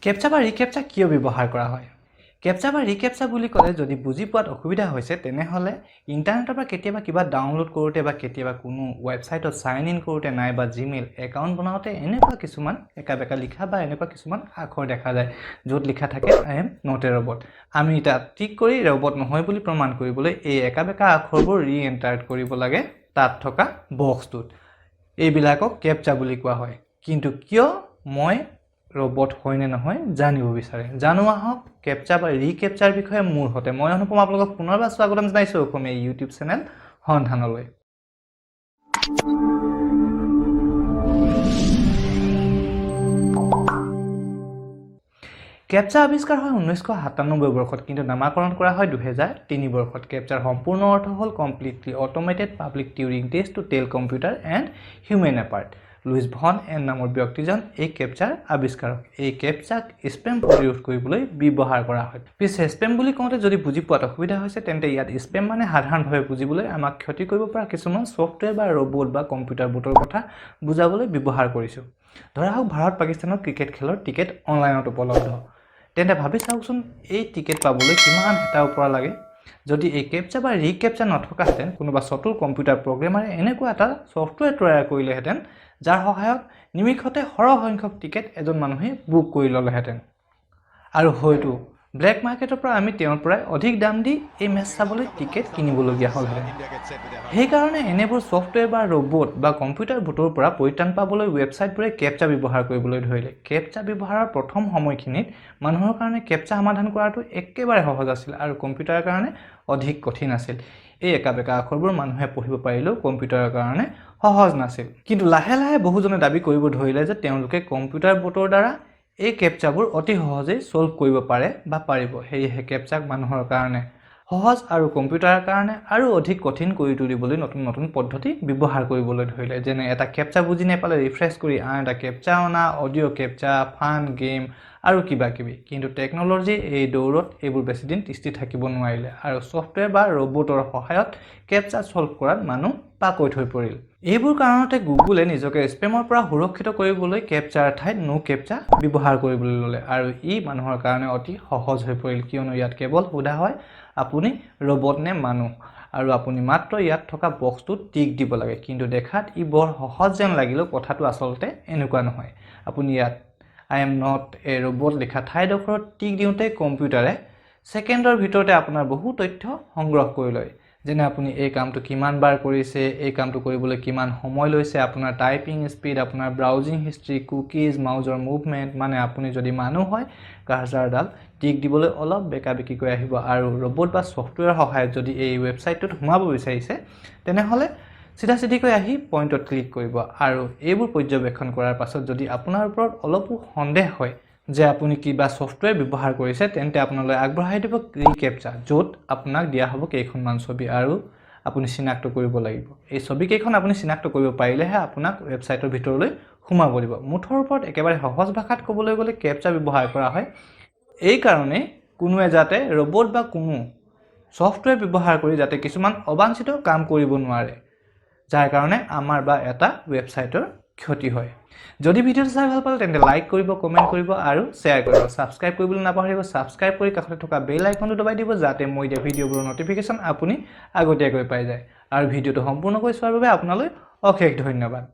Captcha বা ৰিকেপচা কিয় ব্যৱহাৰ কৰা হয়? কেপচা বা ৰিকেপচা বুলি ক'লে যদি বুজি পোৱাত অসুবিধা হৈছে তেনেহ'লে ইণ্টাৰনেটৰ পৰা কেতিয়াবা কিবা ডাউনলোড কৰোঁতে বা কেতিয়াবা কোনো ৱেবছাইটত সাইন ইন কৰোঁতে নাইবা জিমেইল একাউণ্ট বনাওঁতে এনেকুৱা কিছুমান একা বেকা লিখা বা এনেকুৱা কিছুমান আখৰ দেখা যায় য'ত লিখা থাকে I am not a robot. আমি এটা ঠিক কৰি ৰবট নহয় বুলি প্ৰমাণ কৰিবলৈ এই একা বেকা আখৰবোৰ ৰি-এণ্টাৰ কৰিব লাগে তাত থকা বক্সটোত। এইবিলাকক কেপচা বুলি কোৱা হয়। কিন্তু কিয় মই ৰবট হয় নে নহয় জানিব বিচাৰে? জানো আহক কেপচা বা ৰিকেপচাৰ বিষয়ে মোৰ হতে মই অনুপম আপোনালোকক পুনৰবাৰ স্বাগতম জনাইছো অসমীয়া ইউটিউব চেনেল সন্ধানলৈ। কেপচা আৱিষ্কাৰ হয় 1997 বৰ্ষত কিন্তু নামাকৰণ কৰা হয় 2003 বৰ্ষত। কেপচাৰ সম্পূৰ্ণ অৰ্থ হ'ল completely automated public Turing test to tell computer and human apart. Luis von Ahn নামৰ ব্যক্তিজন এই কেপচাৰ আৱিষ্কাৰক। এই কেপচাক স্পেম প্ৰতিৰোধ কৰিবলৈ ব্যৱহাৰ কৰা হয়। পিছে স্পেম বুলি কওঁতে যদি বুজি পোৱাত অসুবিধা হৈছে তেন্তে ইয়াত স্পেম মানে সাধাৰণভাৱে বুজিবলৈ আমাক ক্ষতি কৰিব পৰা কিছুমান ছফ্টৱেৰ বা ৰবট বা কম্পিউটাৰ বুটৰ কথা বুজাবলৈ ব্যৱহাৰ কৰিছোঁ। ধৰা হওক ভাৰত পাকিস্তানৰ ক্ৰিকেট খেলৰ টিকেট অনলাইনত উপলব্ধ। তেন্তে ভাবি চাওকচোন এই টিকেট পাবলৈ কিমান হেতা ওপৰা লাগে। যদি এই কেপচা বা ৰিকেপচা নথকাহেঁতেন কোনোবা চতুৰ কম্পিউটাৰ প্ৰগ্ৰেমাৰে এনেকুৱা এটা ছফ্টৱেৰ তৈয়াৰ কৰিলেহেঁতেন যাৰ সহায়ত নিমিষতে সৰহ সংখ্যক টিকেট এজন মানুহে বুক কৰি ল'লেহেঁতেন। আৰু হয়তো ব্লেক মাৰ্কেটৰ পৰা আমি তেওঁৰ পৰাই অধিক দাম দি এই মেচ চাবলৈ টিকেট কিনিবলগীয়া হ'লহেঁতেন। সেইকাৰণে এনেবোৰ ছফ্টৱেৰ বা ৰবট বা কম্পিউটাৰ বুটৰ পৰা পৰিত্ৰাণ পাবলৈ ৱেবছাইটবোৰে কেপচা ব্যৱহাৰ কৰিবলৈ ধৰিলে। কেপচা ব্যৱহাৰৰ প্ৰথম সময়খিনিত মানুহৰ কাৰণে কেপচা সমাধান কৰাটো একেবাৰে সহজ আছিল আৰু কম্পিউটাৰৰ কাৰণে অধিক কঠিন আছিল। এই একা বেকা আখৰবোৰ মানুহে পঢ়িব পাৰিলেও কম্পিউটাৰৰ কাৰণে সহজ নাছিল। কিন্তু লাহে লাহে বহুজনে দাবী কৰিব ধৰিলে যে তেওঁলোকে কম্পিউটাৰ বুটৰ দ্বাৰা এই কেপচাবোৰ অতি সহজেই সলভ কৰিব পাৰে বা পাৰিব। সেয়েহে কেপচাক মানুহৰ কাৰণে সহজ আৰু কম্পিউটাৰৰ কাৰণে আৰু অধিক কঠিন কৰি তুলিবলৈ নতুন নতুন পদ্ধতি ব্যৱহাৰ কৰিবলৈ ধৰিলে। যেনে এটা কেপচা বুজি নাপালে ৰিফ্ৰেছ কৰি আন এটা কেপচা অনা, অডিঅ' কেপচা, ফান গেম আৰু কিবা কিবি। কিন্তু টেকন'লজিৰ এই দৌৰত এইবোৰ বেছিদিন তিষ্ঠি থাকিব নোৱাৰিলে আৰু ছফ্টৱেৰ বা ৰবটৰ সহায়ত কেপচা সলভ কৰাত মানুহ পাকৈত হৈ পৰিল। এইবোৰ কাৰণতে গুগলে নিজকে স্পেমৰ পৰা সুৰক্ষিত কৰিবলৈ কেপচাৰ ঠাইত নো কেপচা ব্যৱহাৰ কৰিবলৈ ল'লে আৰু ই মানুহৰ কাৰণে অতি সহজ হৈ পৰিল কিয়নো ইয়াত কেৱল সোধা হয় আপুনি ৰবট নে মানুহ আৰু আপুনি মাত্ৰ ইয়াত থকা বক্সটোত টিক দিব লাগে। কিন্তু দেখাত ই বৰ সহজ যেন লাগিলেও কথাটো আচলতে এনেকুৱা নহয়। আপুনি ইয়াত I am not a robot লিখা ঠাইডোখৰত টিক দিওঁতে কম্পিউটাৰে ছেকেণ্ডৰ ভিতৰতে আপোনাৰ বহু তথ্য সংগ্ৰহ কৰি লয়। যেনে আপুনি এই কামটো কিমান বাৰ কৰিছে, এই কামটো কৰিবলৈ কিমান সময় লৈছে, আপোনাৰ টাইপিং স্পীড, আপোনাৰ ব্ৰাউজিং হিষ্ট্ৰী, কুকিজ, মাউজৰ মুভমেণ্ট। মানে আপুনি যদি মানুহ হয় কাৰ্চাৰডাল টিক দিবলৈ অলপ বেকা বেকিকৈ আহিব আৰু ৰবট বা ছফ্টৱেৰৰ সহায়ত যদি এই ৱেবছাইটটোত সোমাব বিচাৰিছে তেনেহ'লে চিধা চিধিকৈ আহি পইণ্টত ক্লিক কৰিব আৰু এইবোৰ পৰ্যবেক্ষণ কৰাৰ পাছত যদি আপোনাৰ ওপৰত অলপো সন্দেহ হয় যে আপুনি কিবা ছফ্টৱেৰ ব্যৱহাৰ কৰিছে তেন্তে আপোনালৈ আগবঢ়াই দিব ৰিকেপচা, য'ত আপোনাক দিয়া হ'ব কেইখনমান ছবি আৰু আপুনি চিনাক্ত কৰিব লাগিব। এই ছবিকেইখন আপুনি চিনাক্ত কৰিব পাৰিলেহে আপোনাক ৱেবছাইটৰ ভিতৰলৈ সোমাব দিব। মুঠৰ ওপৰত একেবাৰে সহজ ভাষাত ক'বলৈ গ'লে কেপচা ব্যৱহাৰ কৰা হয় এই কাৰণে কোনোৱে যাতে ৰবট বা কোনো ছফ্টৱেৰ ব্যৱহাৰ কৰি যাতে কিছুমান অবাঞ্ছিত কাম কৰিব নোৱাৰে যাৰ কাৰণে আমাৰ বা এটা ৱেবছাইটৰ ক্ষতি হয়। যদি ভিডিঅ'টো চাই ভাল পালে তেন্তে লাইক কৰিব, কমেণ্ট কৰিব আৰু শ্বেয়াৰ কৰিব। ছাবস্ক্ৰাইব কৰিবলৈ নাপাহৰিব। ছাবস্ক্ৰাইব কৰি কাষতে থকা বেল আইকনটো দবাই দিব যাতে মই দিয়া ভিডিঅ'বোৰৰ নটিফিকেশ্যন আপুনি আগতীয়াকৈ পাই যায়। আৰু ভিডিঅ'টো সম্পূৰ্ণকৈ চোৱাৰ বাবে আপোনালৈ অশেষ ধন্যবাদ।